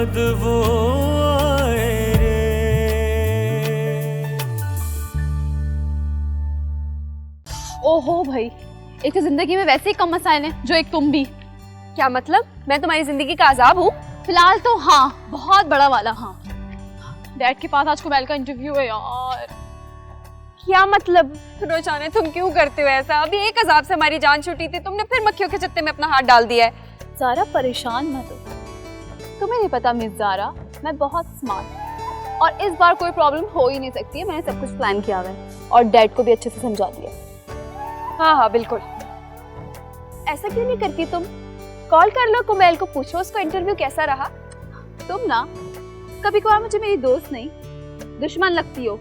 याद वो आए रे। ओहो भाई, एक तो जिंदगी में वैसे ही कम मसाइल हैं, जो एक तुम भी। क्या मतलब? मैं तुम्हारी जिंदगी का अजाब हूँ? फिलहाल तो हाँ, बहुत बड़ा वाला हाँ। डैड के पास आज कुमैल का इंटरव्यू है यार। क्या मतलब? रोजाना तुम क्यों करते हो ऐसा? अभी एक अजाब से हमारी जान छूटी थी, तुमने फिर मक्खियों के छत्ते में अपना हाथ डाल दिया है। ज़ारा परेशान मत हो, तुम्हें नहीं पता मिस ज़ारा, मैं बहुत स्मार्ट और इस बार कोई प्रॉब्लम हो ही नहीं सकती है। मैंने सब कुछ प्लान किया हुआ है और डैड को भी अच्छे से समझा दिया। हाँ हाँ बिल्कुल। ऐसा क्यों नहीं करती तुम? कॉल कर लो कुमैल को, पूछो उसको इंटरव्यू कैसा रहा। तुम ना कभी कभार मुझे मेरी दोस्त नहीं दुश्मन लगती हो,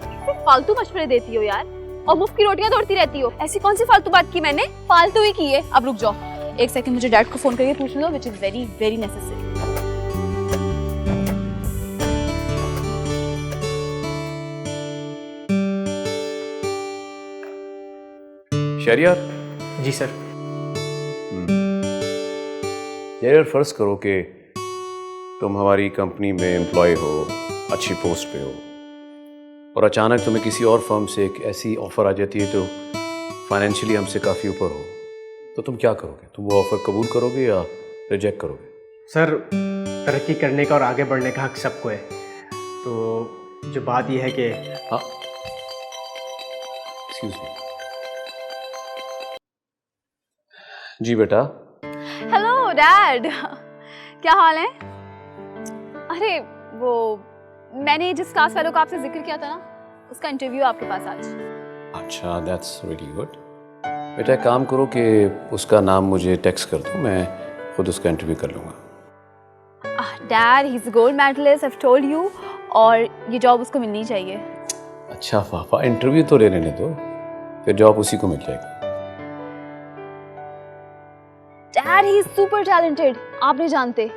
सिर्फ फालतू मशवरे देती हो यार, और मुफ्त की रोटियां तोड़ती रहती हो। ऐसी कौन सी फालतू बात की मैंने? फालतू ही की है। अब रुक जाओ एक सेकंड, मुझे डैड को फोन करके पूछ लो, which is very very necessary. Shahriyar. जी सर। शहरियार, फर्ज करो कि तुम हमारी कंपनी में एम्प्लॉय हो, अच्छी पोस्ट पे हो, और अचानक तुम्हें किसी और फर्म से एक ऐसी ऑफ़र आ जाती है जो फाइनेंशियली हमसे काफ़ी ऊपर हो, तो तुम क्या करोगे? तुम वो ऑफ़र कबूल करोगे या रिजेक्ट करोगे? सर, तरक्की करने का और आगे बढ़ने का हक सबको है, तो जो बात यह है कि हाँ, एक्सक्यूज मी। जी बेटा। हेलो डैड, क्या हाल है? अरे वो मैंने जिस क्लास फेलो का आपसे जिक्र किया था ना, उसका इंटरव्यू आपके पास आज। अच्छा, दैट्स रियली गुड। बेटा एक काम करो कि उसका नाम मुझे टेक्स्ट कर दो, मैं खुद उसका इंटरव्यू कर लूँगा। Dad, he is gold medallist, I have told you, और ये जॉब उसको मिलनी चाहिए। अच्छा पापा, इंटरव्यू तो ले लेने दो, फिर जॉब उसी को मिल जाएगी। Dad, he is super talented, आप नहीं जानते।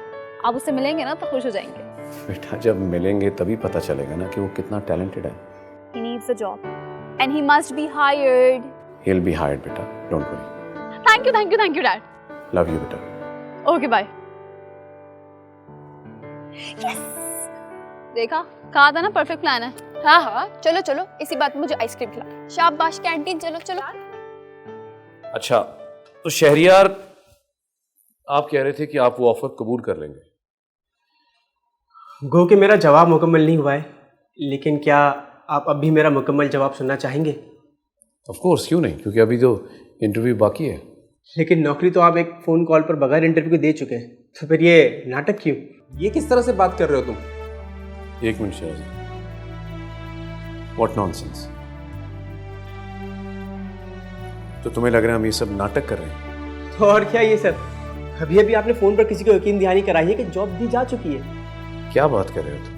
आप उससे मिलेंगे ना तो खुश हो जाएंगे। बेटा जब मिलेंगे तभी पता चलेगा ना कि वो कितना टैलेंटेड है। He needs a job and he must be hired. He'll be hired बेटा, don't worry. Thank you dad. Love you बेटा। Okay, bye. Yes. देखा, कहा था ना परफेक्ट प्लान है। हाँ हाँ चलो चलो, इसी बात में मुझे आइसक्रीम खिला। शाबाश कैंटीन, चलो चलो। अच्छा तो शहरियार, आप कह रहे थे कि आप वो ऑफर कबूल कर लेंगे। गो कि मेरा जवाब मुकम्मल नहीं हुआ है, लेकिन क्या आप अब भी मेरा मुकम्मल जवाब सुनना चाहेंगे? ऑफ कोर्स, क्यों नहीं, क्योंकि अभी तो इंटरव्यू बाकी है। लेकिन नौकरी तो आप एक फ़ोन कॉल पर बगैर इंटरव्यू के दे चुके हैं, तो फिर ये नाटक क्यों? ये किस तरह से बात कर रहे हो तुम? एक मिनट शहजाद, व्हाट नॉनसेंस। तो तुम्हें लग रहा है हम ये सब नाटक कर रहे हैं? तो और क्या ये सर, अभी अभी आपने फ़ोन पर किसी को यकीन दहानी कराई है कि जॉब दी जा चुकी है। क्या बात कर रहे हो तुम?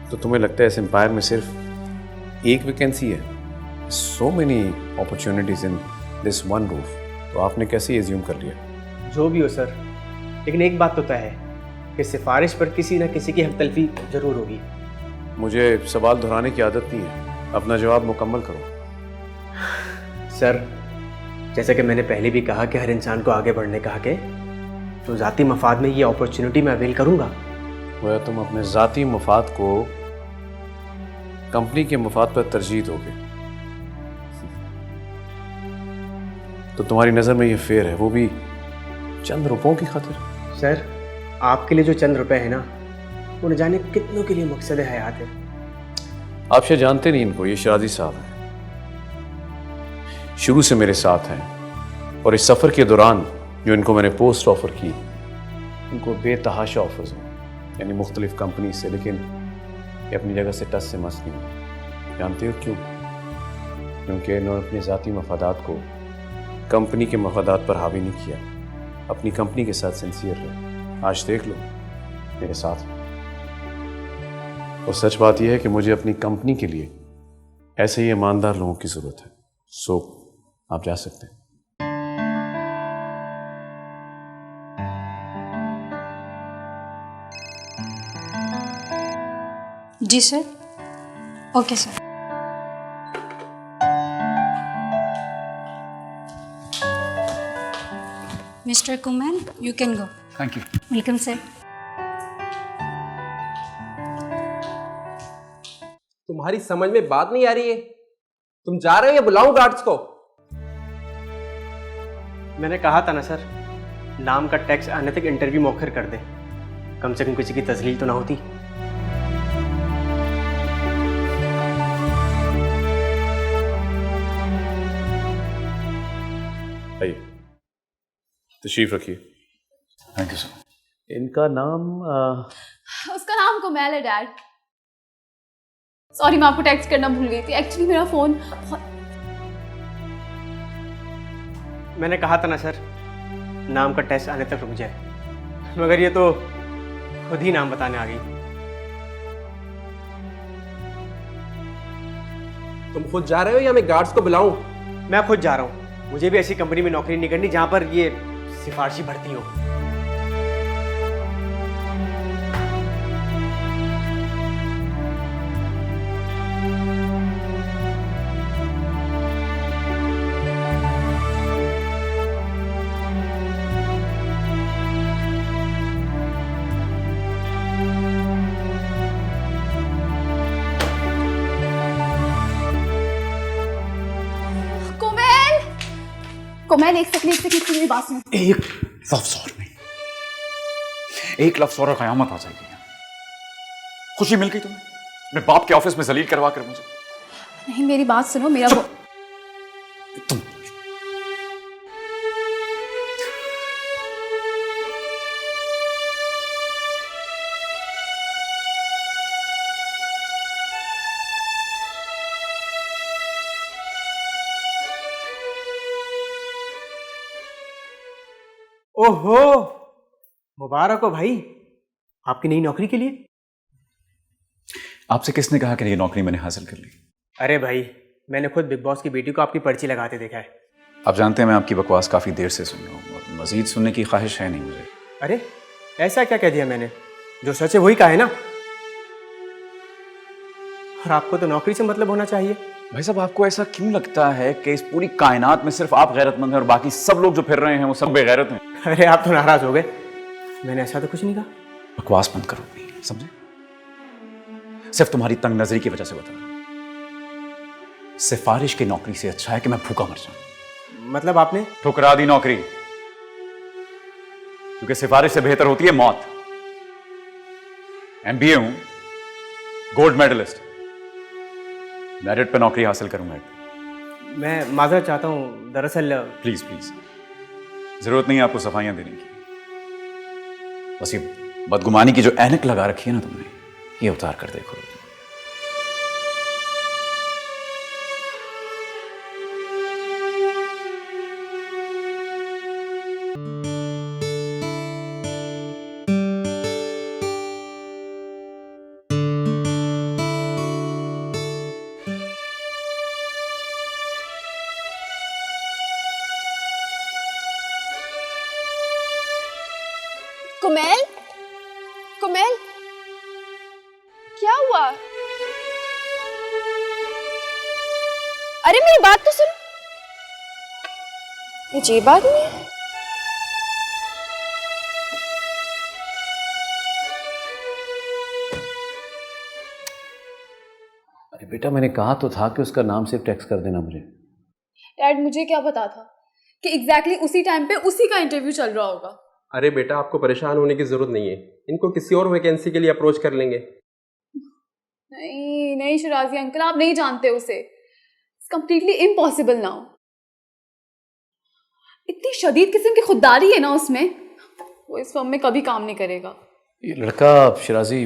तो तुम्हें लगता है इस एम्पायर में सिर्फ एक वैकेंसी है? So many opportunities in this one roof, तो आपने कैसे एज्यूम कर लिया? जो भी हो सर, लेकिन एक बात तो तय है कि सिफारिश पर किसी न किसी की हक तलफी जरूर होगी। मुझे सवाल दोहराने की आदत नहीं है, अपना जवाब मुकम्मल करो। सर, जैसा कि मैंने पहले भी कहा कि हर इंसान को आगे बढ़ने का हक है, तो ज़ाती मफाद में ये अपॉर्चुनिटी मैं अवेल करूँगा। वह तुम अपने ज़ाती मफाद को कंपनी के मफाद पर तरजीह दोगे, तो तुम्हारी नज़र में ये फेयर है, वो भी चंद रुपयों की खातिर? सर, आपके लिए जो चंद रुपए हैं ना, वो न जाने कितनों के लिए मकसद हयात है। आप शायद जानते नहीं इनको, ये शराजी साहब हैं, शुरू से मेरे साथ हैं, और इस सफ़र के दौरान जो इनको मैंने पोस्ट ऑफ़र की, इनको बेतहाशा ऑफर्स हैं, यानी मुख्तलिफ कंपनी से, लेकिन ये अपनी जगह से टस से मस नहीं हुए। जानते हो क्यों? क्योंकि इन्होंने अपने ज़ाती मफादात को कंपनी के मफादात पर हावी नहीं किया, अपनी कंपनी के साथ सिंसियर रहे। आज देख लो मेरे साथ। और सच बात यह है कि मुझे अपनी कंपनी के लिए ऐसे ही ईमानदार लोगों की ज़रूरत है। सो आप जा सकते हैं। जी सर। Okay sir. मिस्टर कुमैन, you can go. Thank you. Welcome sir. तुम्हारी समझ में बात नहीं आ रही है? तुम जा रहे हो या बुलाऊं गार्ड्स को? मैंने कहा था ना सर, नाम का टैक्स आने तक इंटरव्यू मौखर कर दे, कम से कम किसी की तजलील तो ना होती। आइए, तशरीफ रखिए। Thank you sir. इनका नाम उसका नाम कोमल है डैड। सॉरी, मैं आपको टेक्स्ट करना भूल गई थी। एक्चुअली मेरा फोन मैंने कहा था ना सर, नाम का टेस्ट आने तक रुक जाए, मगर ये तो खुद ही नाम बताने आ गई। तुम खुद जा रहे हो या मैं गार्ड्स को बुलाऊं? मैं खुद जा रहा हूँ, मुझे भी ऐसी कंपनी में नौकरी नहीं करनी जहाँ पर ये सिफारशी भर्ती हो। कोमल, एक सेकंड मेरी बात सुनो। एक लफ्ज और नहीं, एक लफ्ज और कयामत आ जाएगी। खुशी मिल गई तुम्हें अपने बाप के ऑफिस में जलील करवा कर मुझे? नहीं, मेरी बात सुनो। मेरा तुम ओहो, मुबारक हो भाई आपकी नई नौकरी के लिए। आपसे किसने कहा कि ये नौकरी मैंने हासिल कर ली? अरे भाई, मैंने खुद बिग बॉस की बेटी को आपकी पर्ची लगाते देखा है। आप जानते हैं मैं आपकी बकवास काफी देर से सुन रहा हूँ और मजीद सुनने की ख्वाहिश है नहीं मुझे। अरे ऐसा क्या कह दिया मैंने? जो सच है वही कहा है ना। और आपको तो नौकरी से मतलब होना चाहिए। भाई साहब, आपको ऐसा क्यों लगता है कि इस पूरी कायनात में सिर्फ आप गैरतमंद हैं और बाकी सब लोग जो फिर रहे हैं वो सब बेगैरत हैं? अरे आप तो नाराज हो गए, मैंने ऐसा तो कुछ नहीं कहा। बकवास बंद करो अपनी, समझे? सिर्फ तुम्हारी तंग नजरी की वजह से बता रहा हूं। सिफारिश की नौकरी से अच्छा है कि मैं भूखा मर जाऊं। मतलब आपने? ठुकरा दी नौकरी, क्योंकि सिफारिश से बेहतर होती है मौत। MBA हूं, गोल्ड मेडलिस्ट, मेरिट पे नौकरी हासिल करूंगा। मैं माजरत चाहता हूं, दरअसल। प्लीज प्लीज, जरूरत नहीं है आपको सफाइयां देने की। बस ये बदगुमानी की जो ऐनक लगा रखी है ना तुमने, ये उतार कर देखो। कुमेल, कुमेल, क्या हुआ? अरे मेरी बात तो सुन। ये बात नहीं है। अरे बेटा, मैंने कहा तो था कि उसका नाम सिर्फ टेक्स्ट कर देना मुझे। डैड, मुझे क्या पता था कि एग्जैक्टली उसी टाइम पे उसी का इंटरव्यू चल रहा होगा। अरे बेटा, आपको परेशान होने की जरूरत नहीं है, इनको किसी और वैकेंसी के लिए अप्रोच कर लेंगे। नहीं नहीं शिराजी अंकल, आप नहीं जानते उसे। It's completely impossible now. इतनी शदीद किस्म की खुददारी है ना उसमें, वो इस फर्म में कभी काम नहीं करेगा। ये लड़का शिराजी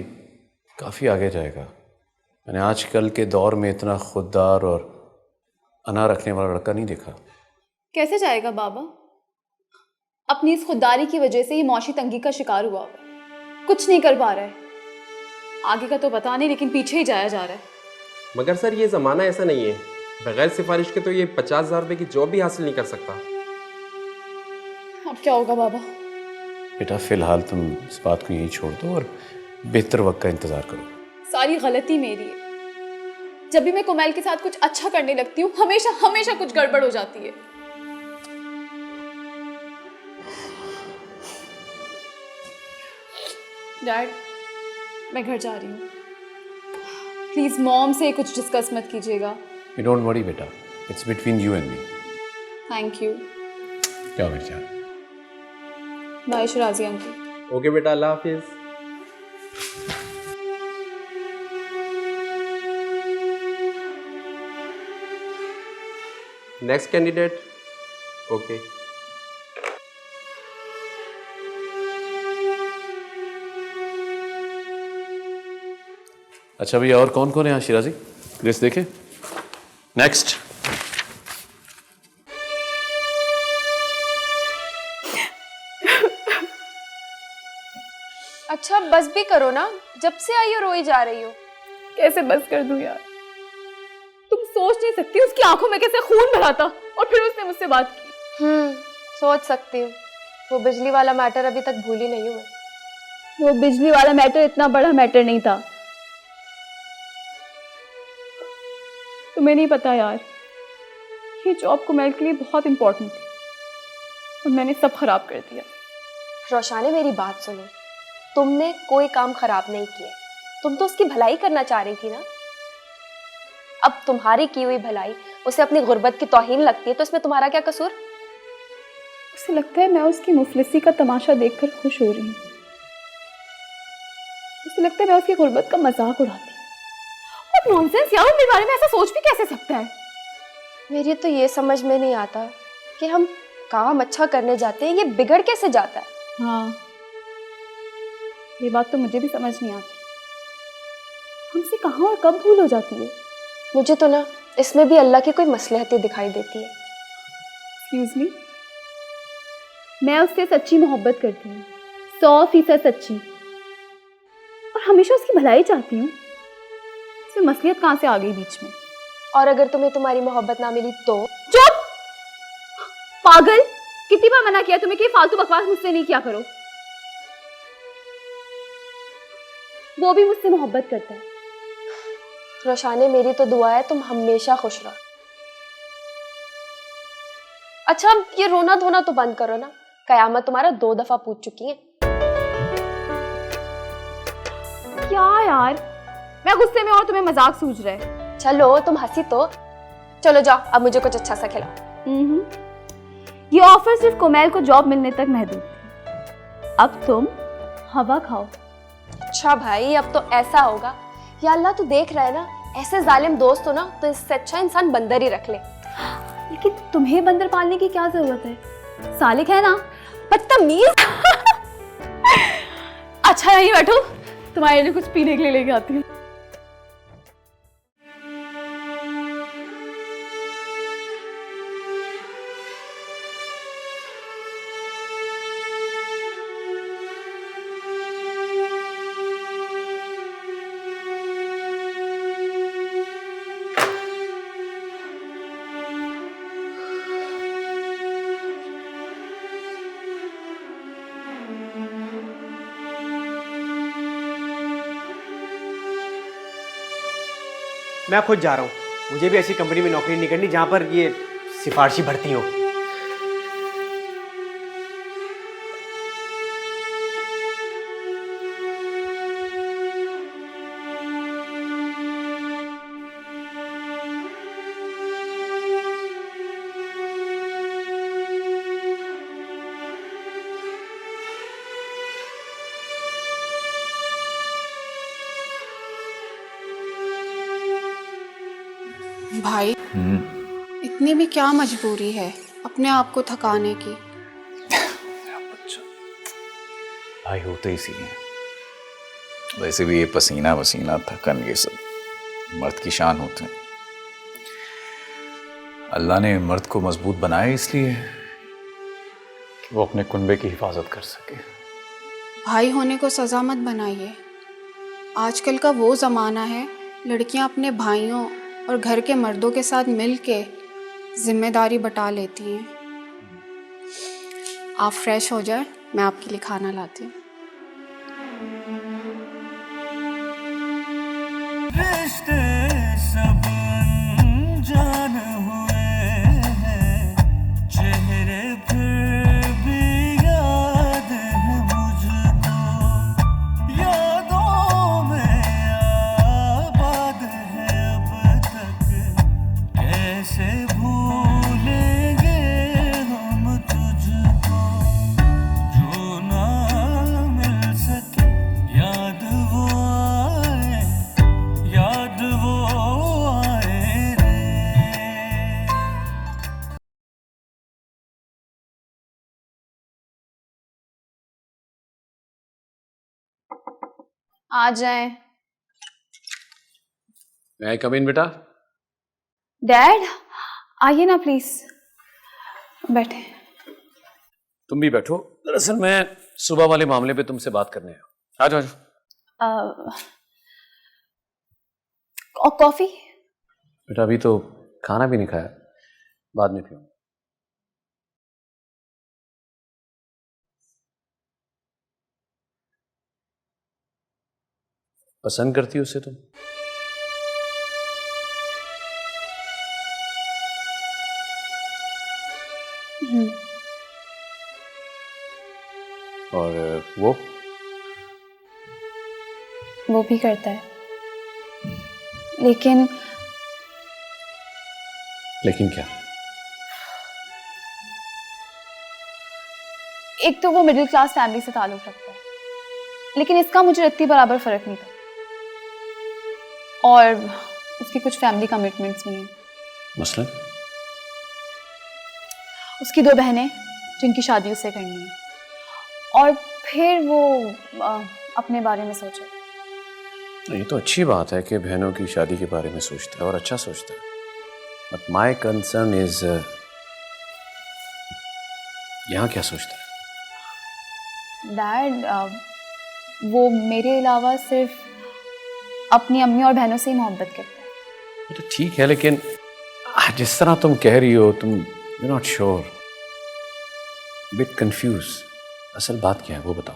काफ़ी आगे जाएगा। मैंने आजकल के दौर में इतना खुददार और अना रखने वाला लड़का नहीं देखा। कैसे जाएगा बाबा? अपनी इस खुददारी की वजह से ये मौशी तंगी का शिकार हुआ हुआ, कुछ नहीं कर पा रहा है। आगे का तो पता नहीं, लेकिन पीछे ही जाया जा रहा है। मगर सर, ये ज़माना ऐसा नहीं है, बगैर सिफारिश के तो ये 50,000 रुपये की जॉब भी हासिल नहीं कर सकता। अब क्या होगा बाबा? बेटा, फिलहाल तुम इस बात को यहीं छोड़ दो और बेहतर वक्त का इंतज़ार करो। सारी गलती मेरी है। जब भी मैं कोमल के साथ कुछ अच्छा करने लगती हूँ, हमेशा हमेशा कुछ गड़बड़ हो जाती है। डैड, मैं घर जा रही हूँ। प्लीज मॉम से कुछ डिस्कस मत कीजिएगा। You don't worry बेटा, it's between you and me. Thank you. क्या मेरी जान? Bye Shirazi uncle. ओके बेटा, अल्लाह हाफिज। Next candidate. ओके। अच्छा भैया, और कौन कौन है यहाँ शिराजी? लिस्ट देखें। नेक्स्ट। अच्छा बस भी करो ना, जब से आई हो रोई जा रही हो। कैसे बस कर दूं यार? तुम सोच नहीं सकती उसकी आंखों में कैसे खून भरा था और फिर उसने मुझसे बात की। सोच सकती हूँ। वो बिजली वाला मैटर अभी तक भूली नहीं हूँ मैं। वो बिजली वाला मैटर इतना बड़ा मैटर नहीं था। तुम्हें नहीं पता यार, ये जॉब कुमैल के लिए बहुत इंपॉर्टेंट थी और मैंने सब खराब कर दिया। रोशाने मेरी बात सुनो, तुमने कोई काम खराब नहीं किया, तुम तो उसकी भलाई करना चाह रही थी ना। अब तुम्हारी की हुई भलाई उसे अपनी गुर्बत की तौहीन लगती है, तो इसमें तुम्हारा क्या कसूर? उसे लगता है मैं उसकी मुफलिसी का तमाशा देखकर खुश हो रही हूँ। उसे लगता है मैं उसकी गुर्बत का मजाक उड़ाती हूँ। और नॉनसेंस यार, मेरे बारे में ऐसा सोच भी कैसे सकता है? मेरी तो ये समझ में नहीं आता कि हम काम अच्छा करने जाते हैं, ये बिगड़ कैसे जाता है। हाँ, ये बात तो मुझे भी समझ नहीं आती। हमसे कहाँ और कब भूल हो जाती है। मुझे तो ना इसमें भी अल्लाह की कोई मसलहतें दिखाई देती है। एक्सक्यूज मी, मैं उससे सच्ची मोहब्बत करती हूँ, 100% सच्ची, और हमेशा उसकी भलाई चाहती हूँ। इसमें मसलियत कहाँ से आ गई बीच में? और अगर तुम्हें तुम्हारी मोहब्बत ना मिली तो? चुप पागल, कितनी बार मना किया तुम्हें कि फालतू बकवास मुझसे नहीं किया करो। वो भी मुझसे मोहब्बत करता है। रोशाने मेरी तो दुआ है तुम हमेशा खुश रहो। अच्छा अब ये रोना धोना तो बंद करो ना, कयामत तुम्हारा 2 दफा पूछ चुकी है। क्या यार, मैं गुस्से में और तुम्हें मजाक सूझ रहा है। चलो तुम हंसी तो, चलो जाओ अब मुझे कुछ अच्छा सा खिलाओ। ये ऑफर सिर्फ कुमैल को जॉब मिलने तक महदूद थी, अब तुम हवा खाओ। अच्छा भाई, अब तो ऐसा होगा। या अल्लाह तू देख रहा है ना, ऐसे जालिम दोस्त हो ना, तो इससे अच्छा इंसान बंदर ही रख ले। लेकिन तुम्हें बंदर पालने की क्या जरूरत है? सालिक है ना। बदतमीज। अच्छा यहीं बैठो, तुम्हारे लिए कुछ पीने के लिए लेके आती हूँ। मैं खुद जा रहा हूँ, मुझे भी ऐसी कंपनी में नौकरी नहीं करनी जहाँ पर ये सिफारिशी भर्ती हो। भाई इतनी भी क्या मजबूरी है अपने आप को थकाने की? भाई होते इसी हैं। वैसे भी ये पसीना वसीना थकन ये सब मर्द की शान होते हैं। अल्लाह ने मर्द को मजबूत बनाया इसलिए कि वो अपने कुनबे की हिफाजत कर सके। भाई होने को सजा मत बनाइए। आजकल का वो ज़माना है, लड़कियां अपने भाइयों और घर के मर्दों के साथ मिलके जिम्मेदारी बटा लेती हैं। आप फ्रेश हो जाए, मैं आपके लिए खाना लाती हूँ। रिश्ते सब अनजान हुए हैं, चेहरे फिर भी याद है मुझको, यादों में आबाद आ जाएं। मैं कम इन बेटा। डैड आइए ना प्लीज, बैठे। तुम भी बैठो, दरअसल मैं सुबह वाले मामले पे तुमसे बात करने आया हूं। आ जाओ, आ जाओ। और कॉफी? बेटा अभी तो खाना भी नहीं खाया, बाद में पीऊंगा। पसंद करती हो उसे तुम? और वो भी करता है, लेकिन क्या? एक तो वो मिडिल क्लास फैमिली से ताल्लुक रखता है, लेकिन इसका मुझे रत्ती बराबर फर्क नहीं पड़ता। और उसकी कुछ फैमिली कमिटमेंट्स भी हैं। मसलन? उसकी 2 बहनें जिनकी शादी उससे करनी है, और फिर वो अपने बारे में सोचे। ये तो अच्छी बात है कि बहनों की शादी के बारे में सोचता है और अच्छा सोचता है, बट माई कंसर्न इज यहाँ क्या सोचता है? डैड वो मेरे अलावा सिर्फ अपनी अम्मी और बहनों से ही मोहब्बत करता है। ये तो ठीक है, लेकिन जिस तरह तुम कह रही हो, तुम you not sure, bit confuse. असल बात क्या है वो बताओ।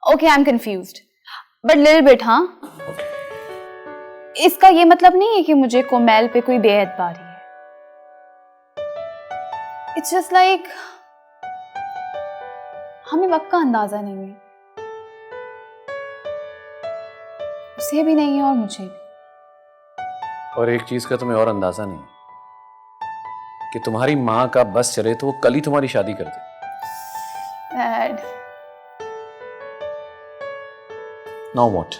Okay, I am confused but little bit. हाँ, इसका ये मतलब नहीं है कि मुझे कोमैल पे कोई बेएतबारी है। इट्स जस्ट लाइक हमें वक्त का अंदाजा नहीं है, उसे भी नहीं है और मुझे भी। और एक चीज का तुम्हें और अंदाजा नहीं कि तुम्हारी माँ का बस चले तो वो कल ही तुम्हारी शादी कर दे। Dad, now what?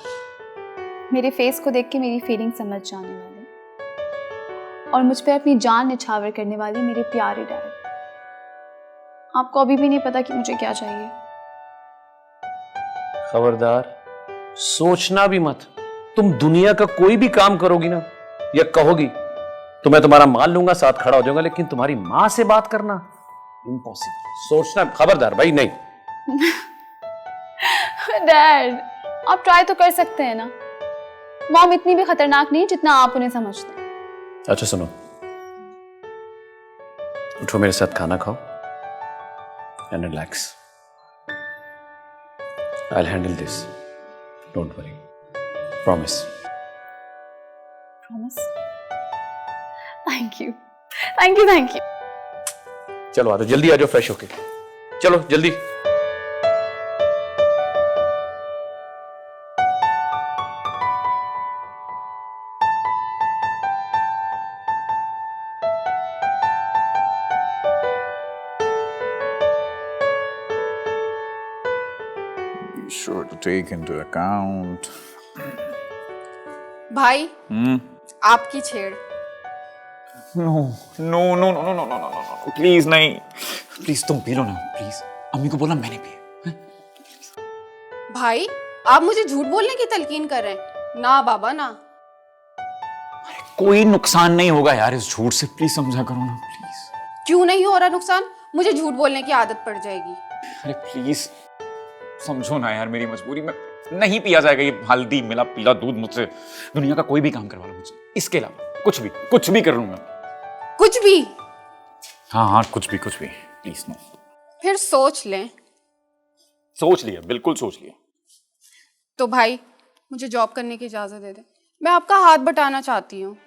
मेरे फेस को देख के मेरी फीलिंग समझ जाने वाली और मुझ पर अपनी जान निछावर करने वाली मेरे प्यारे डैड, आपको अभी भी नहीं पता कि मुझे क्या चाहिए। खबरदार, सोचना भी मत। तुम दुनिया का कोई भी काम करोगी ना या कहोगी तो मैं तुम्हारा मान लूंगा, साथ खड़ा हो जाऊंगा, लेकिन तुम्हारी मां से बात करना इम्पॉसिबल। सोचना, खबरदार भाई, नहीं। डैड, आप ट्राई तो कर सकते हैं ना। मॉम इतनी भी खतरनाक नहीं जितना आप उन्हें समझते हैं। अच्छा सुनो, उठो, मेरे साथ खाना खाओ and relax. I will handle this, don't worry, promise. Promise? Thank you, thank you, thank you. चलो आ जाओ, जल्दी आ जाओ, फ्रेश होके। चलो जल्दी। Sure to take into account. भाई आपकी छेड़। No, no, no, no, no, no, no, no, no, no, please नहीं, please तुम पी लो ना, प्लीज। अम्मी को बोला मैंने पिए। भाई आप मुझे झूठ बोलने की तलकीन कर रहे हैं? ना बाबा ना। कोई नुकसान नहीं होगा यार इस झूठ से, प्लीज समझा करो ना, प्लीज। क्यों नहीं हो रहा नुकसान? मुझे झूठ बोलने की आदत पड़ जाएगी। अरे प्लीज समझो ना यार मेरी मजबूरी में, नहीं पिया जाएगा ये हल्दी मिला पीला दूध मुझसे। दुनिया का कोई भी काम करवा लो मुझसे, इसके अलावा कुछ भी कर लूंगा। कुछ भी? हाँ हाँ, कुछ भी, प्लीज नो। फिर सोच लें। सोच लिया, बिल्कुल सोच लिया। तो भाई मुझे जॉब करने की इजाजत दे दे, मैं आपका हाथ बटाना चाहती हूँ।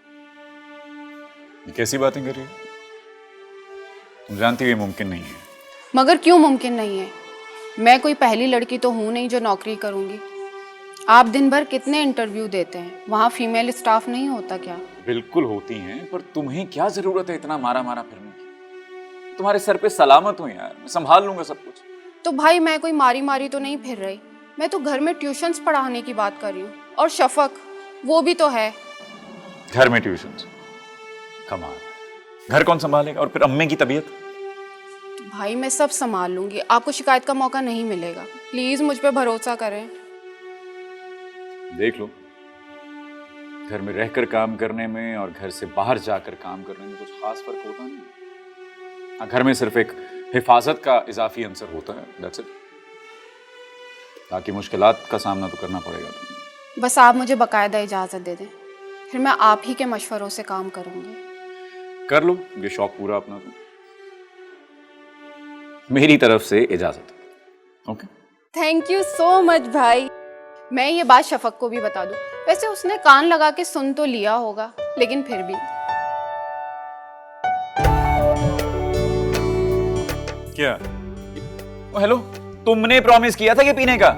ये कैसी बातें कर रही हो? तुम जानती हो ये मुमकिन नहीं है। मगर क्यों मुमकिन नहीं है? मैं कोई पहली लड़की तो हूं नहीं जो नौकरी करूंगी। आप दिन भर कितने इंटरव्यू देते हैं, वहां फीमेल स्टाफ नहीं होता क्या? बिल्कुल होती हैं, पर तुम्हें क्या जरूरत है इतना मारा फिरने की? तुम्हारे सर पे सलामत हूं यार, मैं संभाल लूंगा सब कुछ। तो भाई मैं कोई मारी तो नहीं फिर रही, मैं तो घर में ट्यूशंस पढ़ाने की बात कर रही हूँ। और शफक वो भी तो है। घर में ट्यूशंस? कमाल, घर कौन संभालेगा? और फिर अम्मे की तबीयत? भाई मैं सब संभाल लूंगी, आपको शिकायत का मौका नहीं मिलेगा। प्लीज मुझ पे भरोसा करें। देख लो, घर में रहकर काम करने में और घर से बाहर जाकर काम करने में कुछ खास फर्क होता नहीं। घर में सिर्फ एक हिफाजत का इजाफी अंसर होता है, दैट्स इट। ताकि मुश्किलात का सामना तो करना पड़ेगा तुम्हें। बस आप मुझे बाकायदा इजाज़त दे दें, फिर मैं आप ही के मशवरों से काम करूंगी। कर लो ये शौक पूरा अपना तुम। मेरी तरफ से इजाजत। Okay. Thank you so much भाई। मैं ये बात शफक को भी बता दूं। वैसे उसने कान लगा के सुन तो लिया होगा, लेकिन फिर भी। क्या? ओ हेलो, तुमने प्रॉमिस किया था ये पीने का।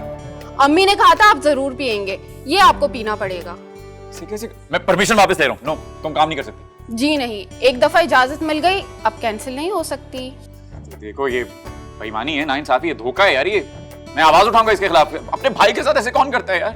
अम्मी ने कहा था आप जरूर पिएंगे, ये आपको पीना पड़ेगा। कैसे? मैं परमिशन वापस ले रहा हूँ। नो, तुम काम नहीं कर सकती। जी नहीं, एक दफा इजाजत मिल गई, अब कैंसिल नहीं हो सकती। देखो ये बेईमानी है, नाइंसाफी है, धोखा है यार ये। मैं आवाज उठाऊंगा इसके खिलाफ। अपने भाई के साथ ऐसे कौन करता है यार?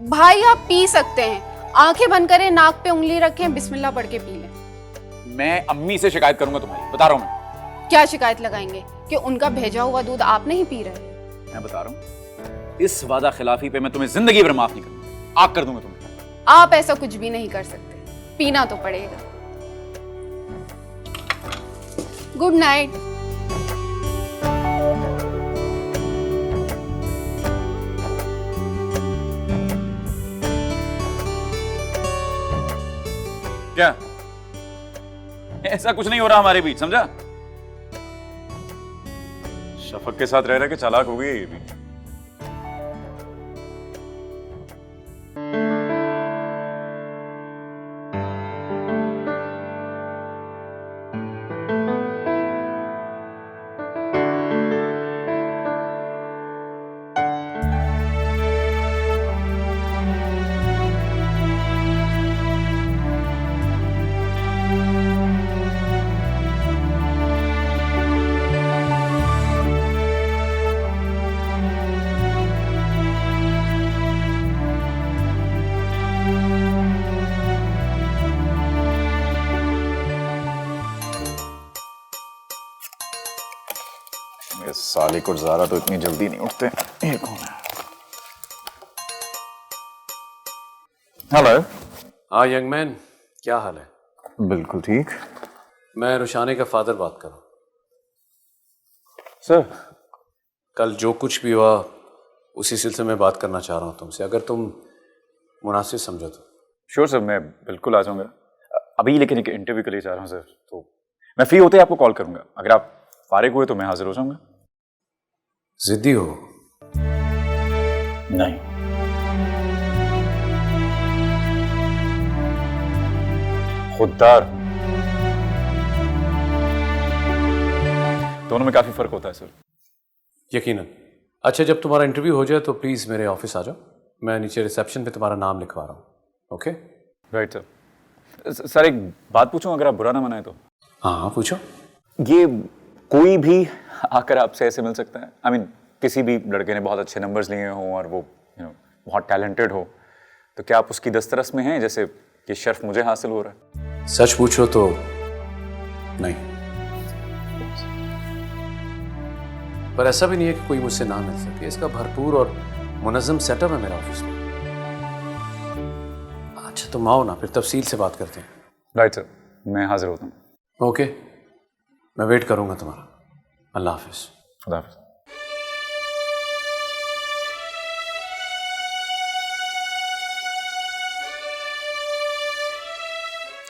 भाई आप पी सकते हैं, आंखें बंद करें, नाक पे उंगली रखें, बिस्मिल्लाह पढ़ के पी लें। मैं अम्मी से शिकायत करूंगा तुम्हारी, बता रहा हूँ मैं। क्या शिकायत लगाएंगे कि उनका भेजा हुआ दूध आप नहीं पी रहे? मैं बता रहा हूँ, इस वादा खिलाफी पे मैं तुम्हें जिंदगी भर माफ नहीं करूंगा। आग कर दूंगा तुम्हें। आप ऐसा कुछ भी नहीं कर सकते, पीना तो पड़ेगा। Good night. क्या? ऐसा कुछ नहीं हो रहा हमारे बीच, समझा? शफक के साथ रह रहे के चालाक हो गई है ये भी। मेरे साले को ज़ारा तो इतनी जल्दी नहीं उठते। ये कौन है? हेलो। हाँ यंग मैन, क्या हाल है? बिल्कुल ठीक। मैं रुशाने का फादर बात कर रहा हूँ। सर, कल जो कुछ भी हुआ उसी सिलसिले में बात करना चाह रहा हूँ तुमसे, अगर तुम मुनासिब समझो तो। श्योर सर, मैं बिल्कुल आ जाऊंगा। अभी लेकिन एक इंटरव्यू के लिए जा रहा हूँ सर, तो मैं फ्री होते ही आपको कॉल करूंगा। अगर आप फारिग हुए तो मैं हाजिर हो जाऊंगा। जिद्दी हो? नहीं। खुददार। दोनों में काफी फर्क होता है सर। यकीनन। अच्छा, जब तुम्हारा इंटरव्यू हो जाए तो प्लीज़ मेरे ऑफिस आ जाओ, मैं नीचे रिसेप्शन पे तुम्हारा नाम लिखवा रहा हूँ। ओके? Right sir. सर एक बात पूछूं, अगर आप बुरा ना मनाए तो? हाँ पूछो। ये कोई भी आकर आपसे ऐसे मिल सकता है? आई मीन किसी भी लड़के ने बहुत अच्छे नंबर्स लिए हों और वो बहुत टैलेंटेड हो, तो क्या आप उसकी दस्तरस में हैं, जैसे ये शर्फ मुझे हासिल हो रहा है? सच पूछो तो नहीं, पर ऐसा भी नहीं है कि कोई मुझसे ना मिल सके। इसका भरपूर और मुनज़्ज़म सेटअप है मेरा ऑफिस में। अच्छा तुम आओ ना, फिर तफसील से बात करते हैं। राइट सर, मैं हाजिर होता हूँ। ओके, मैं वेट करूंगा तुम्हारा। अल्लाह हाफिज। खुदा हाफिज।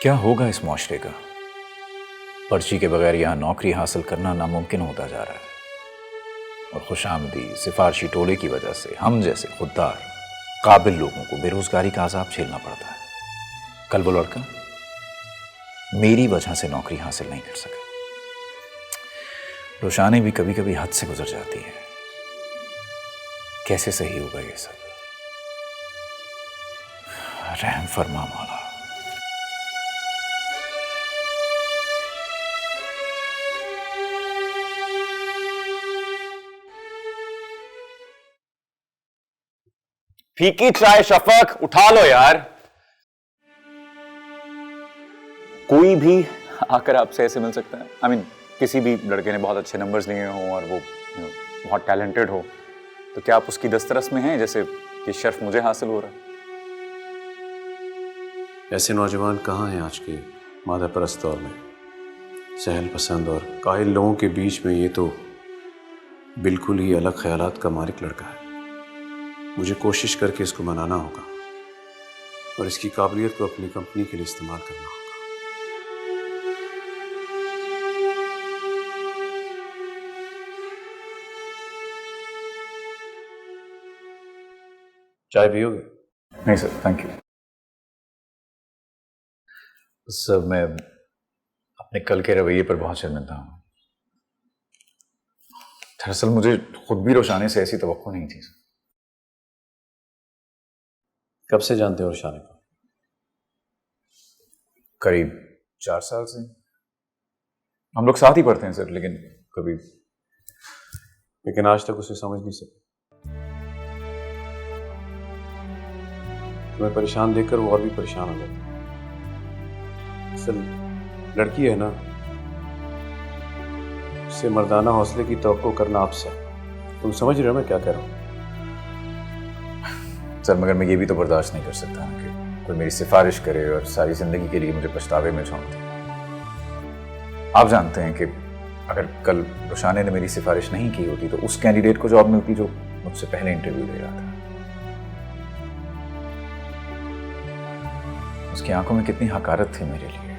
क्या होगा इस मुआशरे का? पर्ची के बगैर यहाँ नौकरी हासिल करना नामुमकिन होता जा रहा है, और खुशामदी सिफारशी टोले की वजह से हम जैसे खुददार काबिल लोगों को बेरोजगारी का अजाब झेलना पड़ता है। कल वो लड़का मेरी वजह से नौकरी हासिल नहीं कर सका। रोशानी भी कभी कभी हद से गुजर जाती है। कैसे सही होगा ये सब? रहम फरमा मौला। फीकी चाय शफक, उठा लो यार। कोई भी आकर आपसे ऐसे मिल सकता है? आई मीन किसी भी लड़के ने बहुत अच्छे नंबर्स लिए हों और वो बहुत टैलेंटेड हो, तो क्या आप उसकी दस्तरस में हैं जैसे कि शर्फ मुझे हासिल हो रहा है? ऐसे नौजवान कहाँ हैं आज के मादा परस्त दौर में? सहल पसंद और कायल लोगों के बीच में ये तो बिल्कुल ही अलग ख्यालात का मालिक लड़का है। मुझे कोशिश करके इसको मनाना होगा और इसकी काबिलियत को अपनी कंपनी के लिए इस्तेमाल करना होगा। चाय पियोगे? नहीं सर, थैंक यू सर। मैं अपने कल के रवैये पर बहुत शर्मिंदा हूँ। दरअसल मुझे खुद भी रोशाने से ऐसी तवक्को नहीं थी। कब से जानते हो रोशाने को? करीब 4 साल से। हम लोग साथ ही पढ़ते हैं सर, लेकिन आज तक उसे समझ नहीं सके। तुम्हें परेशान देखकर वो और भी परेशान हो जाती। असल लड़की है ना, उससे मर्दाना हौसले की तवक्को करना आपसे। तुम समझ रहे हो मैं क्या कह रहा हूँ? सर मगर मैं ये भी तो बर्दाश्त नहीं कर सकता ना कि कोई मेरी सिफारिश करे और सारी जिंदगी के लिए मुझे पछतावे में झोंक दे। आप जानते हैं कि अगर कल रोशाने ने मेरी सिफारिश नहीं की होती तो उस कैंडिडेट को जॉब मिलती जो मुझसे पहले इंटरव्यू दे रहा था। उसकी आंखों में कितनी हकारत थी मेरे लिए,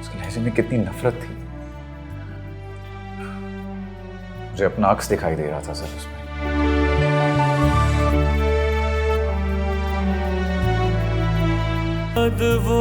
उसके लहजे में कितनी नफरत थी। मुझे अपना अक्स दिखाई दे रहा था सर उसमें। वो